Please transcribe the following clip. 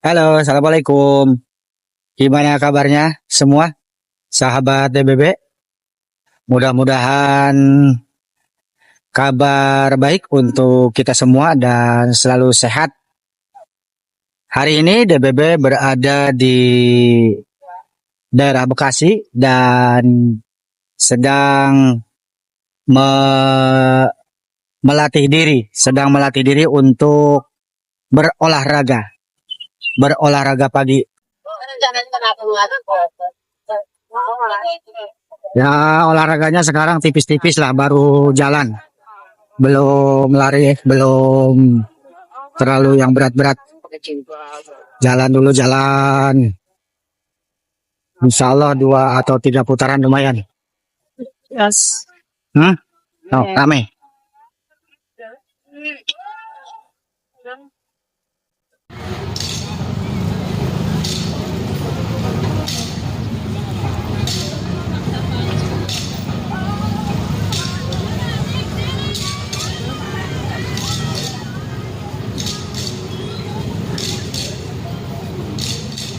Halo, assalamualaikum. Gimana kabarnya semua, sahabat DBB? Mudah-mudahan kabar baik untuk kita semua dan selalu sehat. Hari ini DBB berada di daerah Bekasi dan sedang melatih diri untuk berolahraga, berolahraga pagi. Ya, olahraganya sekarang tipis-tipis lah, baru jalan. Belum lari, belum terlalu yang berat-berat. Jalan dulu, jalan. Insya Allah 2 atau 3 putaran lumayan. Yes. Oh, rame.